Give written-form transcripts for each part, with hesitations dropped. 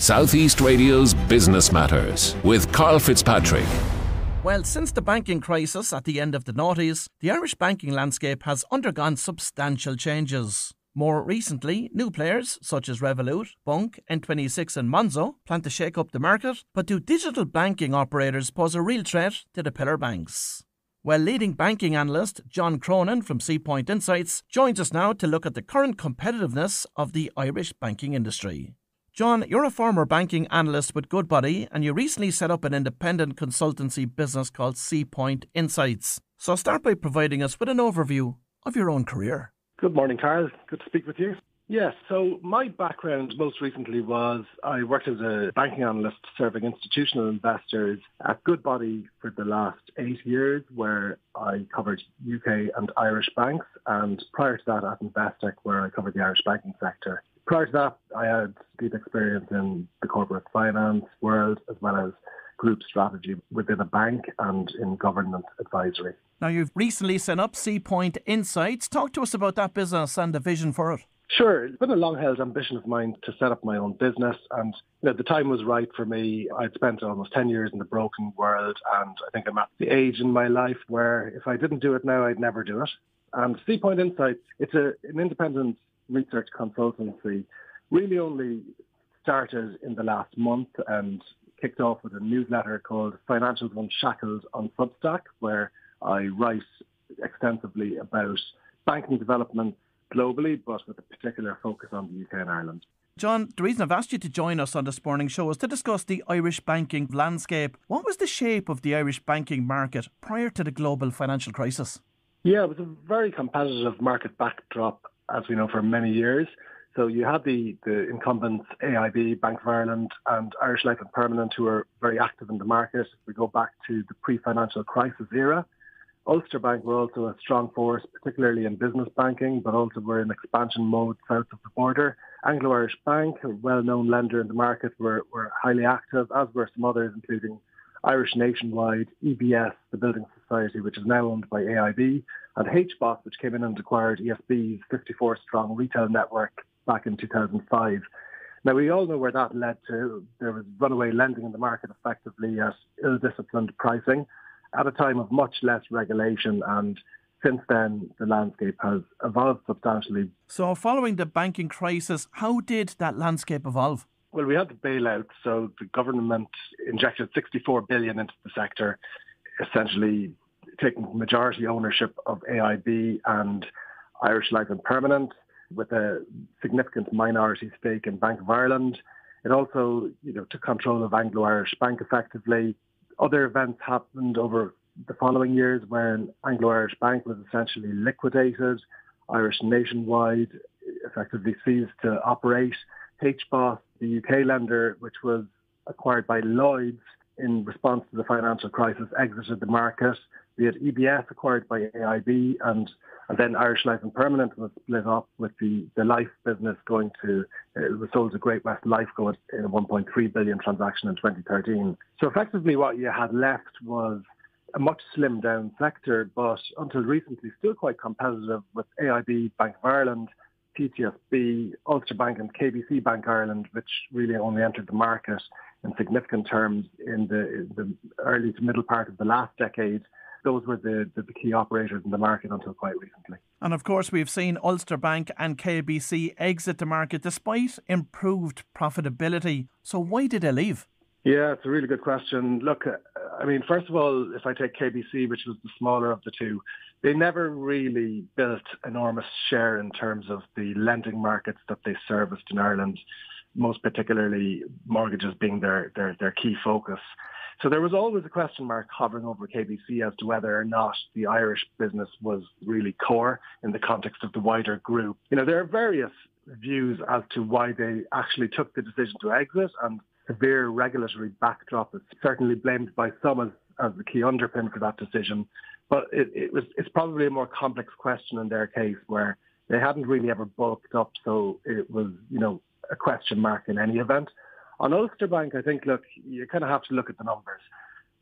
Southeast Radio's Business Matters with Karl Fitzpatrick. Well, since the banking crisis at the end of the noughties, the Irish banking landscape has undergone substantial changes. More recently, new players such as Revolut, Bunk, N26 and Monzo plan to shake up the market, but do digital banking operators pose a real threat to the pillar banks? Well, leading banking analyst John Cronin from Seapoint Insights joins us now to look at the current competitiveness of the Irish banking industry. John, you're a former banking analyst with Goodbody and you recently set up an independent consultancy business called Seapoint Insights. So start by providing us with an overview of your own career. Good morning, Karl. Good to speak with you. Yes, so my background most recently was I worked as a banking analyst serving institutional investors at Goodbody for the last 8 years, where I covered UK and Irish banks, and prior to that at Investec, where I covered the Irish banking sector. Prior to that, I had deep experience in the corporate finance world, as well as group strategy within a bank and in government advisory. Now, you've recently set up Seapoint Insights. Talk to us about that business and the vision for it. Sure. It's been a long-held ambition of mine to set up my own business, and the time was right for me. I'd spent almost 10 years in the broking world, and I think I'm at the age in my life where if I didn't do it now, I'd never do it. And Seapoint Insights, it's an independent research consultancy, really only started in the last month and kicked off with a newsletter called Financials Unshackled on Substack, where I write extensively about banking development globally, but with a particular focus on the UK and Ireland. John, the reason I've asked you to join us on this morning's show is to discuss the Irish banking landscape. What was the shape of the Irish banking market prior to the global financial crisis? Yeah, it was a very competitive market backdrop, as we know, for many years. So you had the incumbents, AIB, Bank of Ireland and Irish Life and Permanent, who were very active in the market. We go back to the pre-financial crisis era. Ulster Bank were also a strong force, particularly in business banking, but also were in expansion mode south of the border. Anglo-Irish Bank, a well-known lender in the market, were highly active, as were some others, including Irish Nationwide, EBS, the Building Society, which is now owned by AIB, and HBOS, which came in and acquired ESB's 54-strong retail network back in 2005. Now, we all know where that led to. There was runaway lending in the market effectively at ill-disciplined pricing at a time of much less regulation, and since then the landscape has evolved substantially. So following the banking crisis, how did that landscape evolve? Well, we had the bailout, so the government injected 64 billion into the sector, essentially taking majority ownership of AIB and Irish Life and Permanent, with a significant minority stake in Bank of Ireland. It also, took control of Anglo-Irish Bank effectively. Other events happened over the following years when Anglo-Irish Bank was essentially liquidated. Irish Nationwide effectively ceased to operate. HBOS, the UK lender, which was acquired by Lloyds in response to the financial crisis, exited the market. We had EBS acquired by AIB, and then Irish Life and Permanent was split up, with the life business going to, it was sold to Great West Lifeco in a 1.3 billion transaction in 2013. So effectively what you had left was a much slimmed down sector, but until recently still quite competitive, with AIB, Bank of Ireland, PTSB, Ulster Bank and KBC Bank Ireland, which really only entered the market in significant terms in the early to middle part of the last decade. Those were the key operators in the market until quite recently. And of course, we've seen Ulster Bank and KBC exit the market despite improved profitability. So why did they leave? Yeah, it's a really good question. Look, first of all, if I take KBC, which was the smaller of the two, they never really built enormous share in terms of the lending markets that they serviced in Ireland, most particularly mortgages being their key focus. So there was always a question mark hovering over KBC as to whether or not the Irish business was really core in the context of the wider group. There are various views as to why they actually took the decision to exit, and severe regulatory backdrop is certainly blamed by some as the key underpin for that decision. But it's probably a more complex question in their case, where they hadn't really ever bulked up, so it was, a question mark in any event. On Ulster Bank, I think, look, you kind of have to look at the numbers.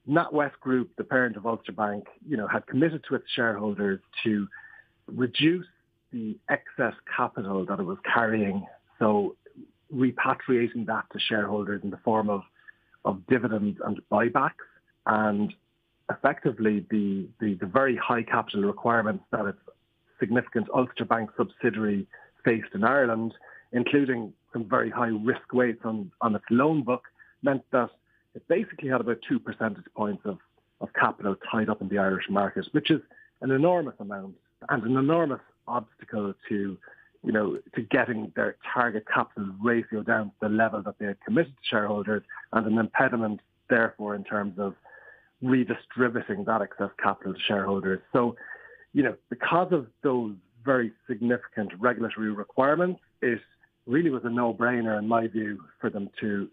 NatWest Group, the parent of Ulster Bank, had committed to its shareholders to reduce the excess capital that it was carrying. So repatriating that to shareholders in the form of dividends and buybacks. And effectively, the very high capital requirements that its significant Ulster Bank subsidiary faced in Ireland, including some very high risk weights on its loan book, meant that it basically had about 2 percentage points of capital tied up in the Irish market, which is an enormous amount and an enormous obstacle to getting their target capital ratio down to the level that they had committed to shareholders, and an impediment, therefore, in terms of redistributing that excess capital to shareholders. So, because of those very significant regulatory requirements, it really was a no-brainer, in my view, for them to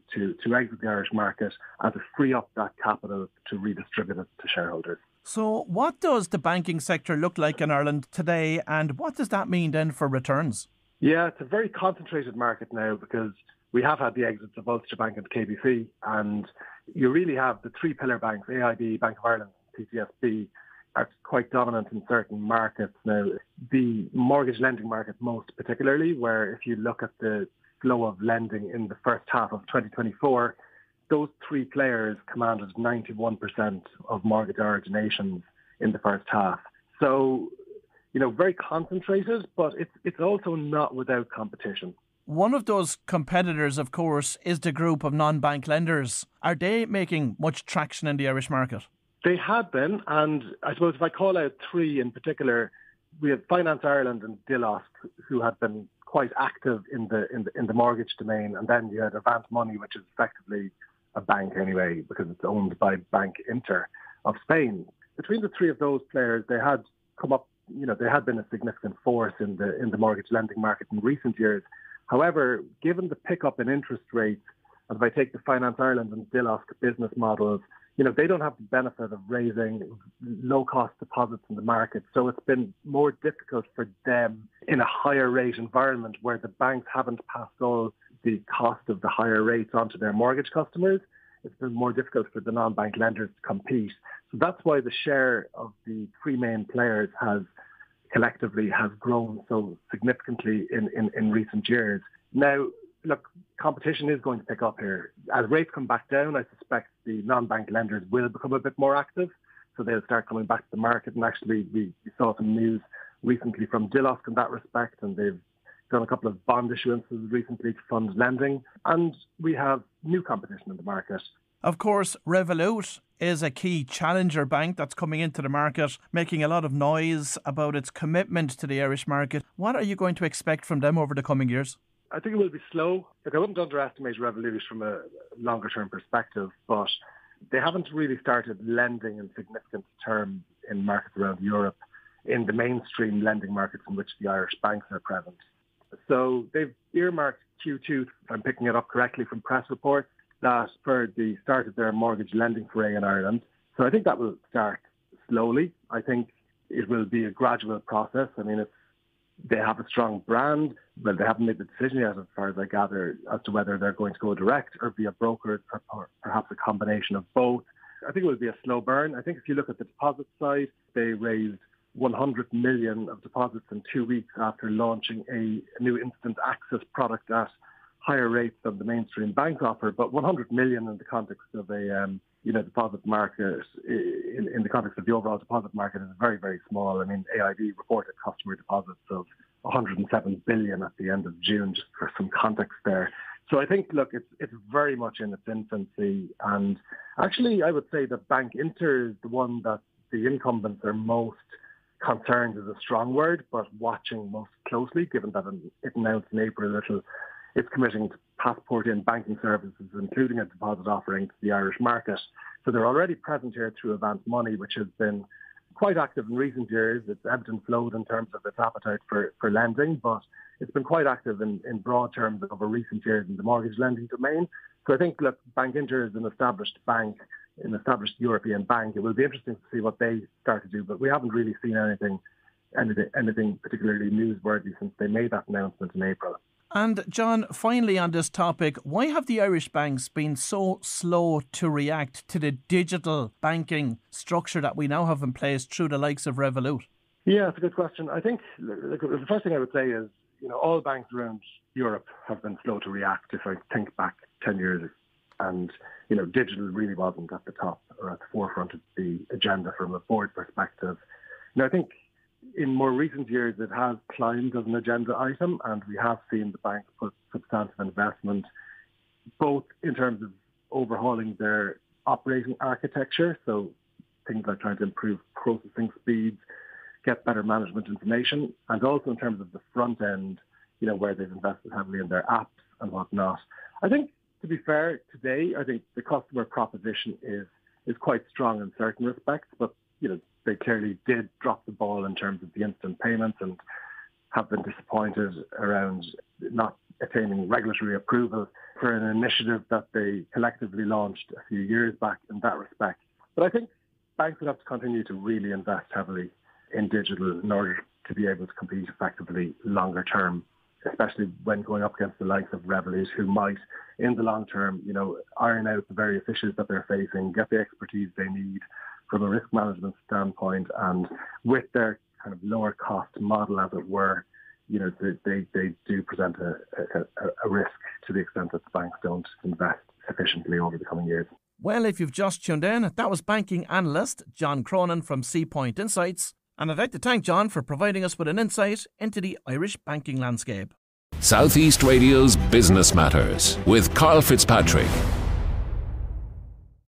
exit the Irish market and to free up that capital to redistribute it to shareholders. So what does the banking sector look like in Ireland today, and what does that mean then for returns? Yeah, it's a very concentrated market now, because we have had the exits of Ulster Bank and KBC, and you really have the three pillar banks, AIB, Bank of Ireland, TCSB, are quite dominant in certain markets now. The mortgage lending market most particularly, where if you look at the flow of lending in the first half of 2024, those three players commanded 91% of mortgage originations in the first half. So, very concentrated, but it's also not without competition. One of those competitors, of course, is the group of non-bank lenders. Are they making much traction in the Irish market? They had been, and I suppose if I call out three in particular, we had Finance Ireland and Dilosk, who had been quite active in the mortgage domain, and then you had Avant Money, which is effectively a bank anyway, because it's owned by Bank Inter of Spain. Between the three of those players, they had come up, they had been a significant force in the mortgage lending market in recent years. However, given the pickup in interest rates, and if I take the Finance Ireland and Dilosk business models, they don't have the benefit of raising low-cost deposits in the market. So it's been more difficult for them in a higher rate environment where the banks haven't passed all the cost of the higher rates onto their mortgage customers. It's been more difficult for the non-bank lenders to compete. So that's why the share of the three main players collectively has grown so significantly in recent years. Now, look, competition is going to pick up here. As rates come back down, I suspect the non-bank lenders will become a bit more active. So they'll start coming back to the market. And actually, we saw some news recently from Dilosk in that respect, and they've done a couple of bond issuances recently to fund lending. And we have new competition in the market. Of course, Revolut is a key challenger bank that's coming into the market, making a lot of noise about its commitment to the Irish market. What are you going to expect from them over the coming years? I think it will be slow. Look, I wouldn't underestimate Revolut from a longer-term perspective, but they haven't really started lending in significant terms in markets around Europe, in the mainstream lending markets in which the Irish banks are present. So they've earmarked Q2, if I'm picking it up correctly from press reports, that for the start of their mortgage lending foray in Ireland. So I think that will start slowly. I think it will be a gradual process. I mean, they have a strong brand, but they haven't made the decision yet, as far as I gather, as to whether they're going to go direct or via broker, or perhaps a combination of both. I think it will be a slow burn. I think if you look at the deposit side, they raised 100 million of deposits in 2 weeks after launching a new instant access product at higher rates than the mainstream bank offer. But 100 million in the context of a deposit market, in the context of the overall deposit market, is very, very small. I mean, AIB reported customer deposits of 107 billion at the end of June, just for some context there. So I think, look, it's very much in its infancy. And actually, I would say that Bank Inter is the one that the incumbents are most concerned, is a strong word, but watching most closely, given that it announced in April it's committing to passport in banking services, including a deposit offering to the Irish market. So they're already present here through Avant Money, which has been quite active in recent years. It's ebbed and flowed in terms of its appetite for lending, but it's been quite active in broad terms over recent years in the mortgage lending domain. So I think, look, Bank Inter is an established bank, an established European bank. It will be interesting to see what they start to do, but we haven't really seen anything particularly newsworthy since they made that announcement in April. And John, finally on this topic, why have the Irish banks been so slow to react to the digital banking structure that we now have in place through the likes of Revolut? Yeah, it's a good question. I think the first thing I would say is, all banks around Europe have been slow to react. If I think back 10 years, and digital really wasn't at the top or at the forefront of the agenda from a board perspective. I think in more recent years it has climbed as an agenda item, and we have seen the bank put substantial investment, both in terms of overhauling their operating architecture, so things like trying to improve processing speeds, get better management information, and also in terms of the front end, where they've invested heavily in their apps and whatnot. I think, to be fair, today, I think the customer proposition is quite strong in certain respects, but, they clearly did drop the ball in terms of the instant payments and have been disappointed around not attaining regulatory approval for an initiative that they collectively launched a few years back in that respect. But I think banks would have to continue to really invest heavily in digital in order to be able to compete effectively longer term, especially when going up against the likes of Revolut, who might, in the long term, iron out the various issues that they're facing, get the expertise they need from a risk management standpoint, and with their kind of lower cost model, as it were, they do present a risk to the extent that the banks don't invest sufficiently over the coming years. Well, if you've just tuned in, that was banking analyst John Cronin from Seapoint Insights. And I'd like to thank John for providing us with an insight into the Irish banking landscape. Southeast Radio's Business Matters with Karl Fitzpatrick.